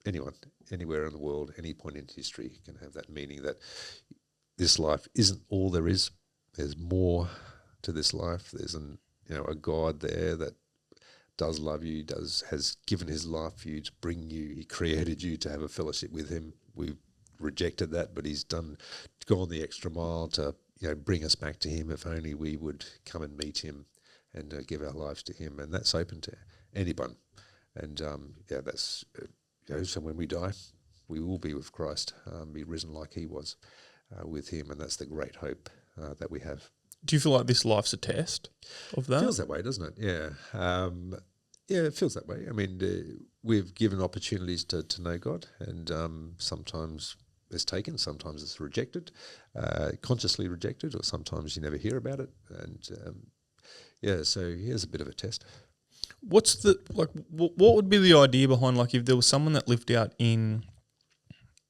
anyone, anywhere in the world, any point in history can have that meaning that this life isn't all there is. There's more to this life. There's a God there that does love you, has given his life for you to bring you. He created you to have a fellowship with him. We've rejected that, but he's gone the extra mile to bring us back to him. If only we would come and meet him and give our lives to him, and that's open to anyone. And that's so when we die, we will be with Christ, be risen like he was with him, and that's the great hope that we have. Do you feel like this life's a test of that? It feels that way, doesn't it? Yeah. It feels that way. I mean, we've given opportunities to know God, and sometimes it's taken, sometimes it's rejected, consciously rejected, or sometimes you never hear about it. And so here's a bit of a test. What's what would be the idea behind, like, if there was someone that lived out in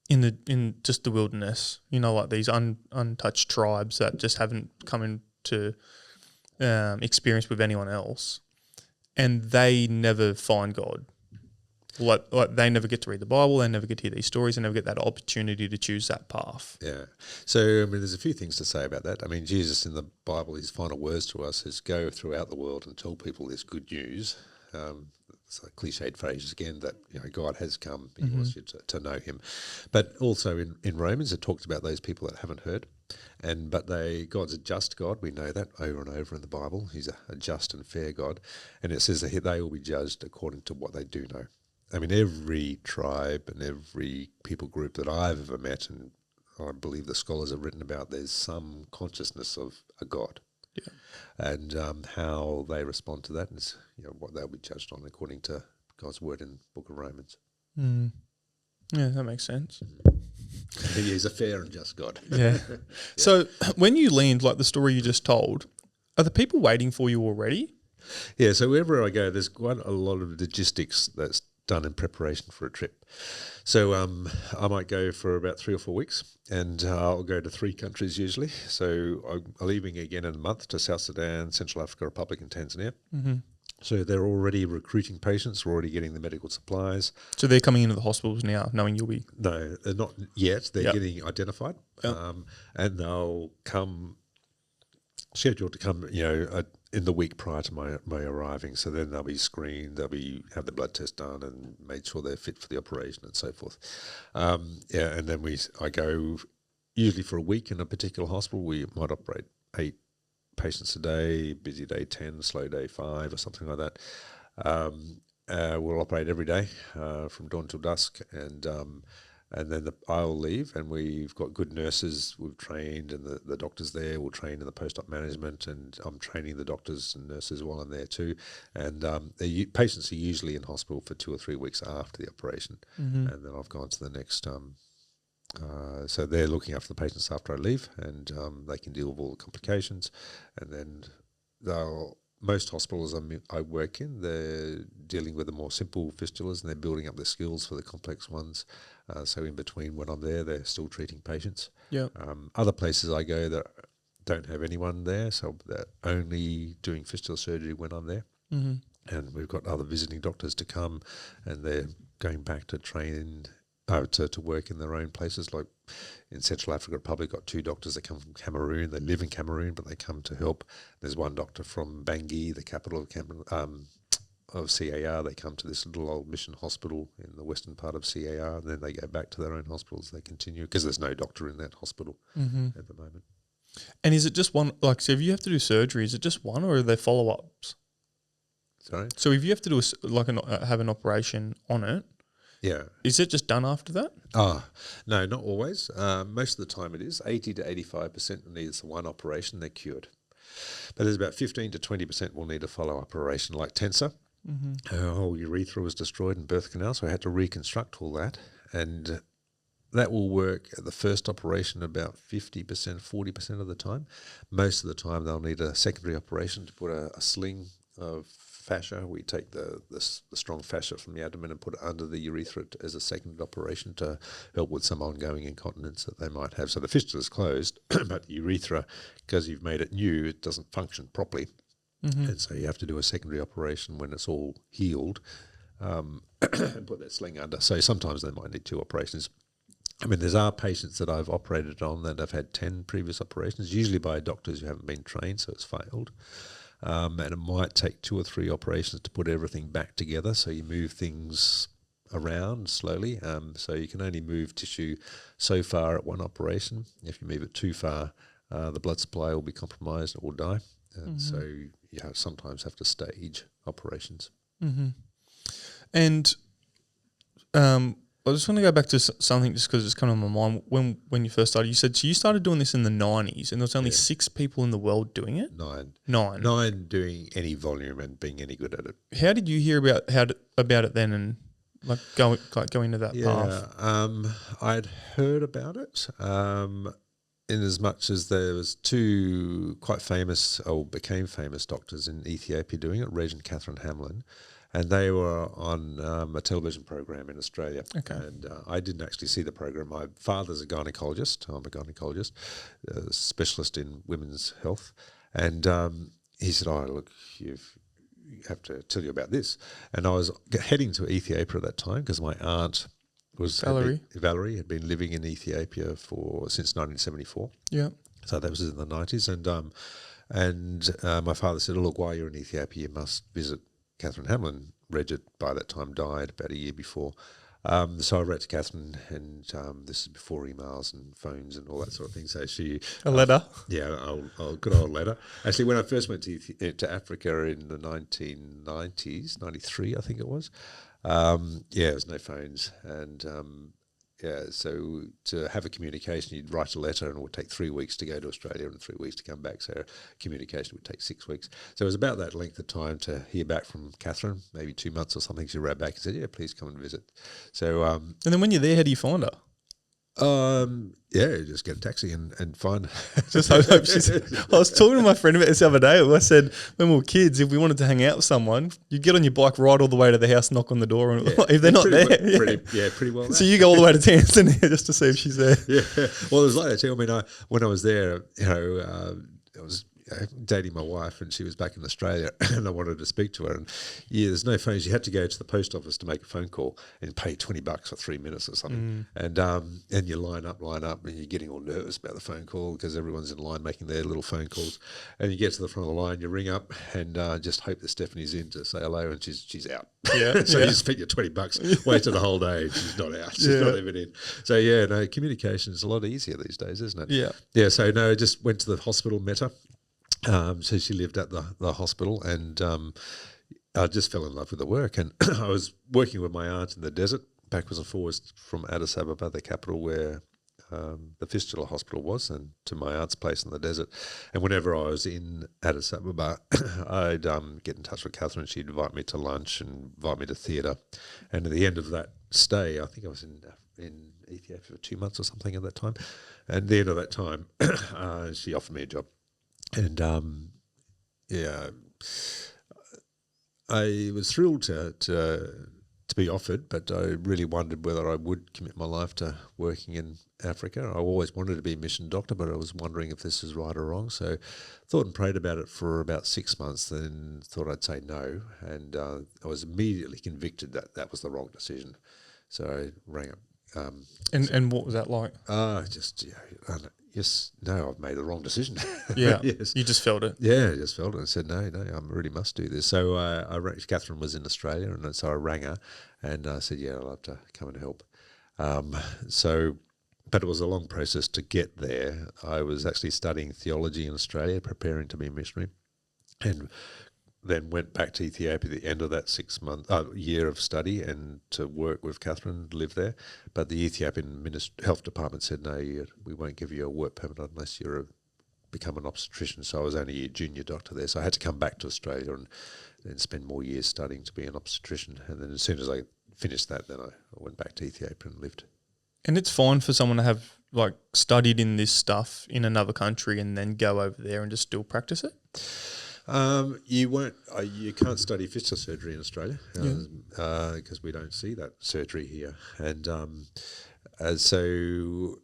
just the wilderness, like these untouched tribes that just haven't come into experience with anyone else, and they never find God? Like they never get to read the Bible, they never get to hear these stories, they never get that opportunity to choose that path. Yeah. So, I mean, there's a few things to say about that. I mean, Jesus in the Bible, his final words to us is go throughout the world and tell people this good news. It's a cliched phrase again that, God has come. He wants you to know him. But also in Romans, it talks about those people that haven't heard. But God's a just God. We know that over and over in the Bible. He's a just and fair God. And it says that they will be judged according to what they do know. I mean, every tribe and every people group that I've ever met, and I believe the scholars have written about, there's some consciousness of a God. Yeah. And how they respond to that is what they'll be judged on according to God's word in the book of Romans. Mm. Yeah, that makes sense. He is a fair and just God. Yeah. Yeah. So when you land, like the story you just told, are the people waiting for you already? Yeah, so wherever I go, there's quite a lot of logistics that's done in preparation for a trip. So I might go for about 3 or 4 weeks, and I'll go to 3 countries usually. So I'm leaving again in a month to South Sudan, Central African Republic and Tanzania. Mm-hmm. So they're already recruiting patients, we're already getting the medical supplies. So they're coming into the hospitals now, knowing you'll be... No, they're not yet. They're getting identified, Yep. and they'll come, scheduled to come, in the week prior to my arriving. So then they'll be screened, have the blood test done and made sure they're fit for the operation and so forth. And then I go usually for a week in a particular hospital. We might operate 8 patients a day, busy day 10, slow day 5 or something like that. We'll operate every day from dawn till dusk, and then I'll leave, and we've got good nurses we've trained, and the doctors there will train in the post-op management, and I'm training the doctors and nurses while I'm there too. And the patients are usually in hospital for 2 or 3 weeks after the operation, and then I've gone to the next. So they're looking after the patients after I leave, and they can deal with all the complications, and then most hospitals I work in, they're dealing with the more simple fistulas, and they're building up their skills for the complex ones. So in between when I'm there, they're still treating patients. Yeah. Other places I go that don't have anyone there, so they're only doing fistula surgery when I'm there. Mm-hmm. And we've got other visiting doctors to come, and they're going back to train to work in their own places. Like in Central African Republic, got 2 doctors that come from Cameroon. They live in Cameroon, but they come to help. There's 1 doctor from Bangui, the capital of CAR. They come to this little old mission hospital in the western part of CAR, and then they go back to their own hospitals. They continue because there's no doctor in that hospital at the moment. And is it just one, like, so if you have to do surgery, is it just one, or are there follow-ups? Sorry? So if you have to do have an operation on it, Yeah. is it just done after that? No, not always. Most of the time it is. 80 to 85% needs one operation, they're cured. But there's about 15 to 20% will need a follow-up operation like TENSA. Her whole urethra was destroyed in birth canal, so I had to reconstruct all that. And that will work at the first operation about 50%, 40% of the time. Most of the time they'll need a secondary operation to put a sling of fascia. We take the strong fascia from the abdomen and put it under the urethra as a second operation to help with some ongoing incontinence that they might have. So the fistula is closed, but the urethra, because you've made it new, it doesn't function properly. And so you have to do a secondary operation when it's all healed and put that sling under. So sometimes they might need 2 operations. I mean, there are patients that I've operated on that have had 10 previous operations, usually by doctors who haven't been trained, so it's failed. And it might take 2 or 3 operations to put everything back together. So you move things around slowly. So you can only move tissue so far at one operation. If you move it too far, the blood supply will be compromised, it will die. And so you sometimes have to stage operations. And I just want to go back to something just because it's kind of on my mind. When you first started, you said, so you started doing this in the 90s, and there was only 6 people in the world doing it? 9. 9 doing any volume and being any good at it. How did you hear about it then, and go into that path? I'd heard about it in as much as there was 2 quite famous, or became famous doctors in Ethiopia doing it, Reg and Catherine Hamlin. And they were on a television program in Australia. Okay. And I didn't actually see the program. My father's a gynecologist. I'm a gynecologist, specialist in women's health. And he said, "Oh, look, have to tell you about this. And I was heading to Ethiopia at that time because my aunt Valerie had been living in Ethiopia since 1974. Yeah. So that was in the 90s. And my father said, look, while you're in Ethiopia, you must visit Catherine Hamlin. Regid, by that time, died about a year before. So I wrote to Catherine, and this is before emails and phones and all that sort of thing. So she... A letter? Good old letter. Actually, when I first went to Africa in the 1990s, 93 I think it was, there was no phones. And so to have a communication, you'd write a letter and it would take 3 weeks to go to Australia and 3 weeks to come back. So communication would take 6 weeks. So it was about that length of time to hear back from Catherine, maybe 2 months or something. She wrote back and said, yeah, please come and visit. So and then when you're there, how do you find her? Just get a taxi and find. Just hope I was talking to my friend about this the other day. I said when we were kids, if we wanted to hang out with someone, you get on your bike, ride all the way to the house, knock on the door, and if they're not there, pretty well. So you go all the way to Tanzania just to see if she's there. Yeah, well, it was like that too. I mean, when I was there, I was dating my wife, and she was back in Australia, and I wanted to speak to her. And there's no phones. You had to go to the post office to make a phone call and pay $20 for 3 minutes or something. And you line up, and you're getting all nervous about the phone call because everyone's in line making their little phone calls. And you get to the front of the line, you ring up, and just hope that Stephanie's in to say hello, and she's out. Yeah, so you spent your $20, wasted a whole day, and she's not out. She's not even in. So communication is a lot easier these days, isn't it? Yeah. So I just went to the hospital, met her. So she lived at the hospital, and I just fell in love with the work. And I was working with my aunt in the desert, backwards and forwards from Addis Ababa, the capital where the fistula hospital was, and to my aunt's place in the desert. And whenever I was in Addis Ababa, I'd get in touch with Catherine. She'd invite me to lunch and invite me to theatre. And at the end of that stay, I think I was in Ethiopia for 2 months or something at that time. And at the end of that time, she offered me a job. And I was thrilled to be offered, but I really wondered whether I would commit my life to working in Africa. I always wanted to be a mission doctor, but I was wondering if this is right or wrong. So thought and prayed about it for about 6 months, then thought I'd say no. And I was immediately convicted that that was the wrong decision. So I rang up. And what was that like? I've made the wrong decision. Yeah, yes. You just felt it. Yeah, I just felt it. I said, no, I really must do this. So Catherine was in Australia, and so I rang her, and I said, yeah, I'd love to come and help. But it was a long process to get there. I was actually studying theology in Australia, preparing to be a missionary, and then went back to Ethiopia at the end of that 6 month year of study and to work with Catherine, live there. But the Ethiopian health department said, no, we won't give you a work permit unless you become an obstetrician. So I was only a junior doctor there. So I had to come back to Australia and spend more years studying to be an obstetrician. And then as soon as I finished that, then I went back to Ethiopia and lived. And it's fine for someone to have studied in this stuff in another country and then go over there and just still practice it? You won't. You can't study fistula surgery in Australia because we don't see that surgery here. And so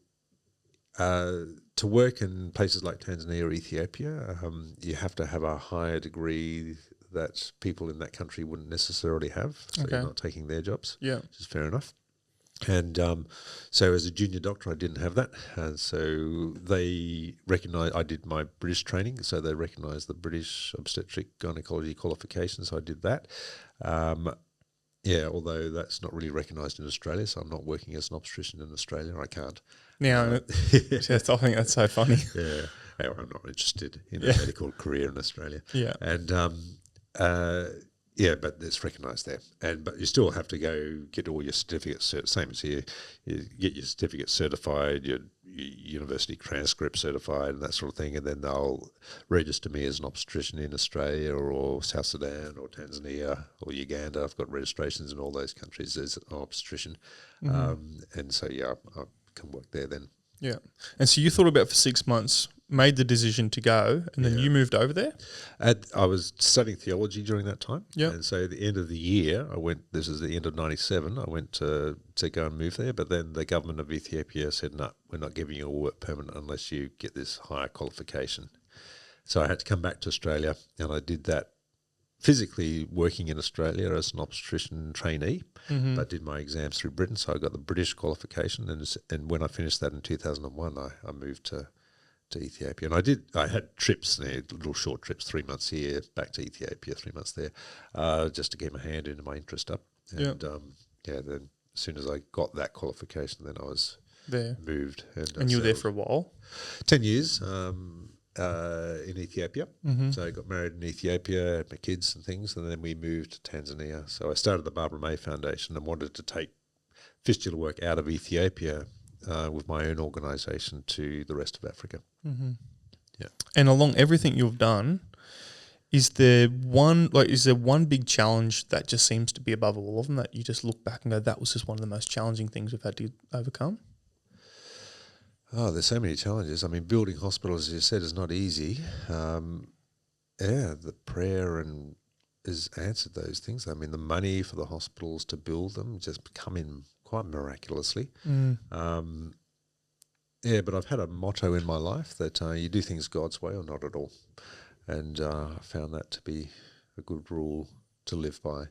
to work in places like Tanzania or Ethiopia, you have to have a higher degree that people in that country wouldn't necessarily have. So you're not taking their jobs. Yeah, which is fair enough. And so as a junior doctor, I didn't have that. And so they recognised, I did my British training, so they recognised the British obstetric gynecology qualifications, so I did that. Although that's not really recognised in Australia, so I'm not working as an obstetrician in Australia. I can't. Now, I think that's so funny. Yeah, I'm not interested in a medical career in Australia. Yeah. And but it's recognised there, but you still have to go get all your certificates. Same as here, you get your certificates certified, your university transcript certified, and that sort of thing, and then they'll register me as an obstetrician in Australia or South Sudan or Tanzania or Uganda. I've got registrations in all those countries as an obstetrician, and so I can work there then. Yeah, and so you thought about it for 6 months, made the decision to go, and then you moved over there? I was studying theology during that time. Yeah. And so at the end of the year, this is the end of 97, I went to go and move there, but then the government of Ethiopia said, no, we're not giving you a work permit unless you get this higher qualification. So I had to come back to Australia, and I did that physically working in Australia as an obstetrician trainee, but did my exams through Britain, so I got the British qualification, and when I finished that in 2001, I moved to Ethiopia. And I had trips there, little short trips, 3 months here, back to Ethiopia, 3 months there, just to get my hand into my interest up. And then as soon as I got that qualification, then I was there. Moved. And you were there for a while? 10 years in Ethiopia. So I got married in Ethiopia, had my kids and things, and then we moved to Tanzania. So I started the Barbara May Foundation and wanted to take fistula work out of Ethiopia with my own organisation to the rest of Africa. Yeah. And along everything you've done, is there one big challenge that just seems to be above all of them that you just look back and go, that was just one of the most challenging things we've had to overcome? Oh, there's so many challenges. I mean, building hospitals, as you said, is not easy. The prayer has answered those things. I mean, the money for the hospitals to build them just come in quite miraculously. But I've had a motto in my life that you do things God's way or not at all. And I found that to be a good rule to live by.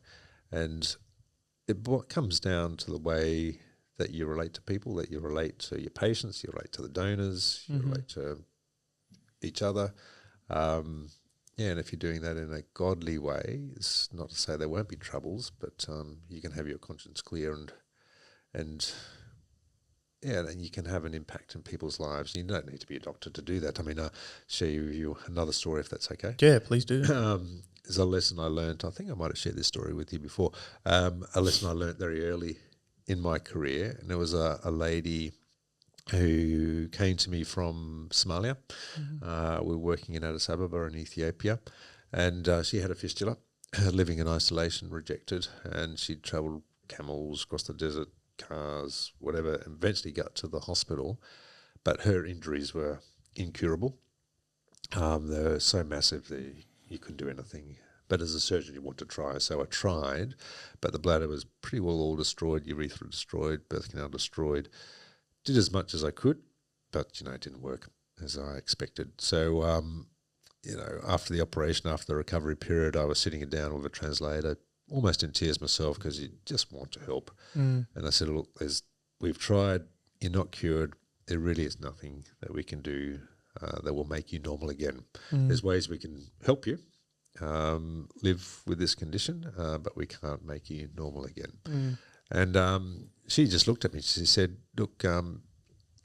And what comes down to the way that you relate to people, that you relate to your patients, you relate to the donors, you relate to each other. And if you're doing that in a godly way, it's not to say there won't be troubles, but you can have your conscience clear and then you can have an impact in people's lives. You don't need to be a doctor to do that. I mean, I'll share you another story if that's okay. Yeah, please do. There's a lesson I learned. I think I might have shared this story with you before. A lesson I learned very early in my career, and there was a lady who came to me from Somalia. We were working in Addis Ababa in Ethiopia, and she had a fistula, living in isolation, rejected, and she'd travelled camels across the desert, cars, whatever, and eventually got to the hospital, but her injuries were incurable. They were so massive that you couldn't do anything. But as a surgeon, you want to try. So I tried, but the bladder was pretty well all destroyed, urethra destroyed, birth canal destroyed. Did as much as I could, but, it didn't work as I expected. So, after the operation, after the recovery period, I was sitting down with a translator, almost in tears myself, because you just want to help. And I said, look, we've tried, you're not cured. There really is nothing that we can do that will make you normal again. There's ways we can help you live with this condition, but we can't make you normal again. And she just looked at me. She said, look,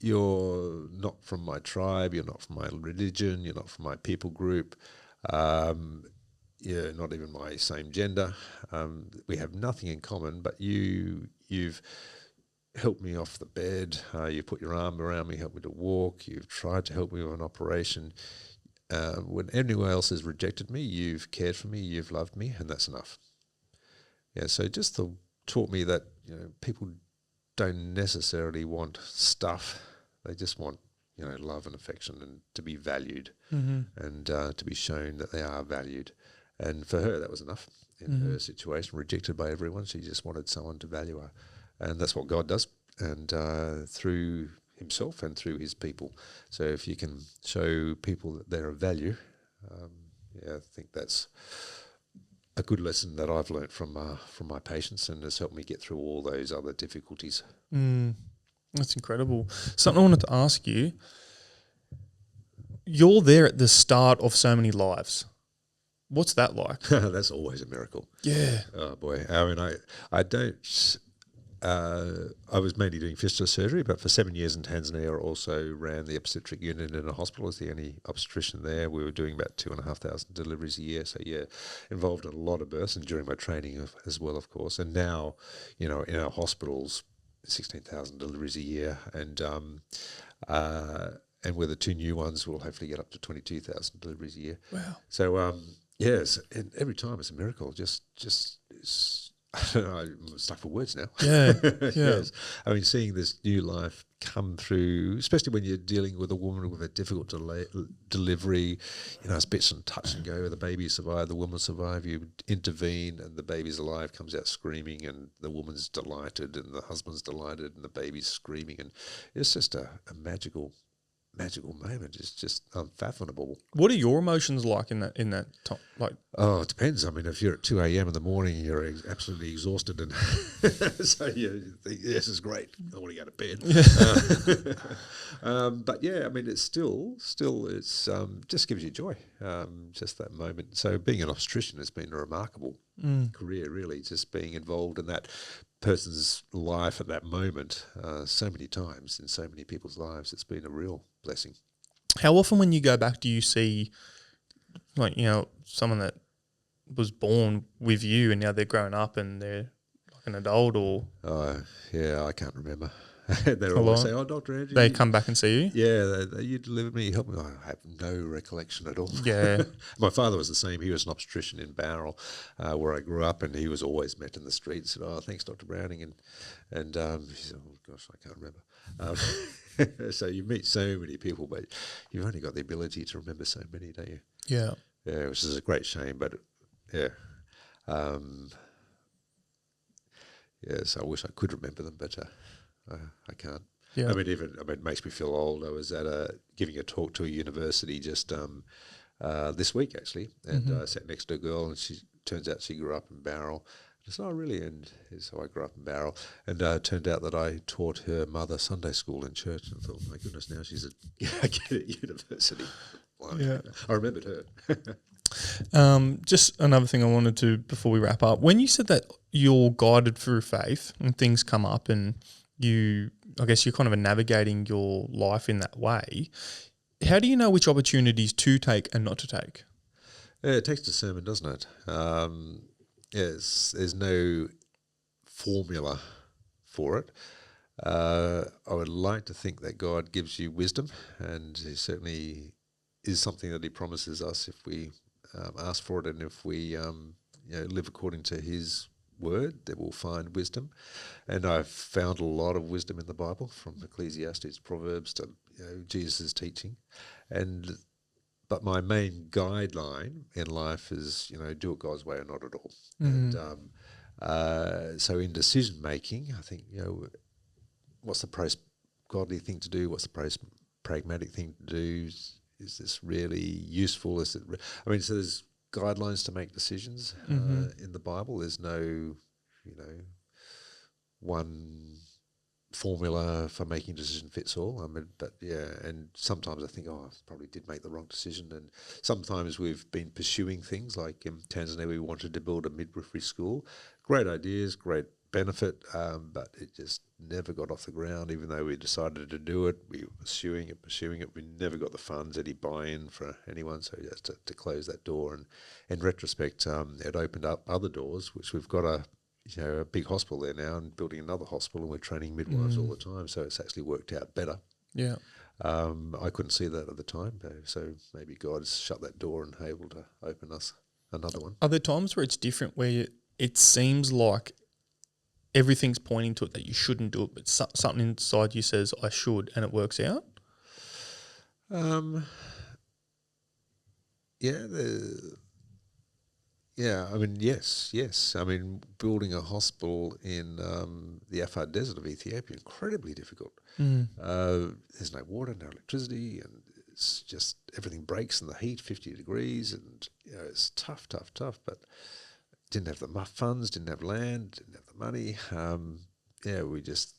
you're not from my tribe, you're not from my religion, you're not from my people group, you're not even my same gender. We have nothing in common, but you've helped me off the bed, you put your arm around me, helped me to walk, you've tried to help me with an operation. When anyone else has rejected me, you've cared for me, you've loved me, and that's enough. Yeah, so just taught me that people don't necessarily want stuff; they just want love and affection, and to be valued, and to be shown that they are valued. And for her, that was enough. In her situation, rejected by everyone, she just wanted someone to value her, and that's what God does. And through himself and through his people. So if you can show people that they're of value, I think that's a good lesson that I've learnt from my patients, and has helped me get through all those other difficulties. That's incredible. Something I wanted to ask you, you're there at the start of so many lives. What's that like? That's always a miracle. Yeah. Oh boy. I mean, I don't... I was mainly doing fistula surgery, but for 7 years in Tanzania, I also ran the obstetric unit in a hospital as the only obstetrician there. We were doing about 2,500 deliveries a year. So, involved in a lot of births, and during my training as well, of course. And now, in our hospitals, 16,000 deliveries a year. And with the two new ones, we'll hopefully get up to 22,000 deliveries a year. Wow. So, yes, and every time it's a miracle. Just it's, I don't know, I'm stuck for words now. Yeah. Yes. I mean, seeing this new life come through, especially when you're dealing with a woman with a difficult delivery, it's bits and touch and go. The baby survived, the woman survived, you intervene, and the baby's alive, comes out screaming, and the woman's delighted, and the husband's delighted, and the baby's screaming. And it's just a magical magical moment is just unfathomable. What are your emotions like in that time? Like, Oh, it depends. I mean, if you're at 2 a.m. in the morning, you're absolutely exhausted, and so you think, this is great. I want to go to bed. But yeah, I mean, it's still it's just gives you joy, just that moment. So being an obstetrician has been a remarkable career, really, just being involved in that person's life at that moment so many times in so many people's lives. It's been a real blessing. how often when you go back do you see, like, someone that was born with you and now they're grown up and they're like an adult, or Yeah, I can't remember. They're a always lot? say, "Oh, Dr. Andrew, They come back and see you? yeah, you delivered me, you helped me." I have no recollection at all. Yeah. My father was the same. He was an obstetrician in Bowral, where I grew up, and he was always met in the streets. Said, "Oh, thanks, Dr. Browning," and he said, "Oh gosh, I can't remember." So you meet so many people, but you've only got the ability to remember so many, don't you? Yeah. Yeah, which is a great shame, but yeah. Yes, I wish I could remember them, but I can't. Yeah. I mean, it makes me feel old. I was giving a talk to a university just this week actually, and I sat next to a girl, and she turns out she grew up in Bowral. I said, "Oh, really?" And so I grew up in Bowral, and it turned out that I taught her mother Sunday school in church. And I thought, my goodness, now she's at university. Yeah. I remembered her. Just another thing I wanted to, before we wrap up, when you said that you're guided through faith and things come up and I guess you're kind of navigating your life in that way, how do you know which opportunities to take and not to take? Yeah, it takes discernment, doesn't it? Yes, there's no formula for it. I would like to think that God gives you wisdom, and He certainly is something that He promises us if we ask for it, and if we live according to His word, that we'll find wisdom. And I've found a lot of wisdom in the Bible, from Ecclesiastes, Proverbs to Jesus' teaching, but my main guideline in life is, do it God's way or not at all. And so in decision making, I think, what's the godly thing to do? What's the pragmatic thing to do? Is this really useful? So there's guidelines to make decisions in the Bible. There's no, one formula for making a decision fits all. But yeah, and sometimes I think, I probably did make the wrong decision. And sometimes we've been pursuing things like in Tanzania, we wanted to build a midwifery school. Great ideas, great benefit, but it just never got off the ground. Even though we decided to do it, we were pursuing it. We never got the funds, any buy-in for anyone, so just to close that door. And in retrospect, it opened up other doors, which we've got a big hospital there now, and building another hospital, and we're training midwives all the time, so it's actually worked out better. Yeah. I couldn't see that at the time, so maybe God's shut that door and able to open us another one. Are there times where it's different, where it seems like everything's pointing to it that you shouldn't do it, but something inside you says I should, and it works out? Yes. I mean, building a hospital in the Afar Desert of Ethiopia, incredibly difficult. There's no water, no electricity, and it's just everything breaks in the heat, 50 degrees, and it's tough. But didn't have the funds, didn't have land, didn't have the money. We just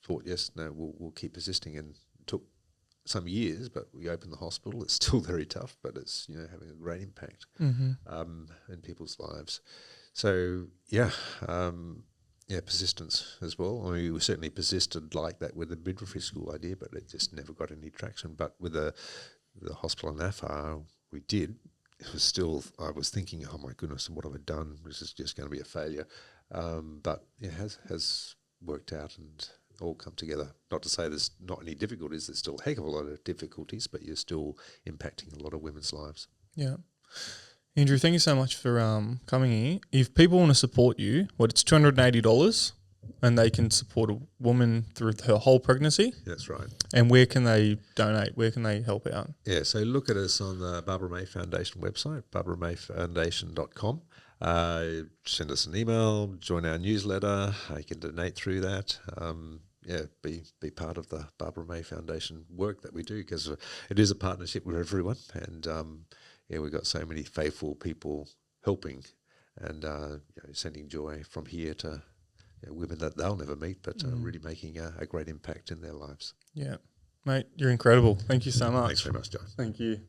thought, we'll keep persisting, and it took some years, but we opened the hospital. It's still very tough, but it's having a great impact in people's lives. So persistence as well. I mean, we certainly persisted like that with the midwifery school idea, but it just never got any traction. But with the hospital in Afar, we did. It was still, I was thinking, oh my goodness, what have I done? This is just going to be a failure. But it has worked out and all come together. Not to say there's not any difficulties, there's still a heck of a lot of difficulties, but you're still impacting a lot of women's lives. Yeah. Andrew, thank you so much for coming here. If people want to support you, it's $280, and they can support a woman through her whole pregnancy? That's right. And where can they donate? Where can they help out? Yeah, so look at us on the Barbara May Foundation website, barbaramayfoundation.com. Send us an email, join our newsletter. You can donate through that. be part of the Barbara May Foundation work that we do, because it is a partnership with everyone, and we've got so many faithful people helping, and sending joy from here to women that they'll never meet, but really making a great impact in their lives. Yeah, mate, you're incredible. Thank you so much. Thanks very much, John. Thank you.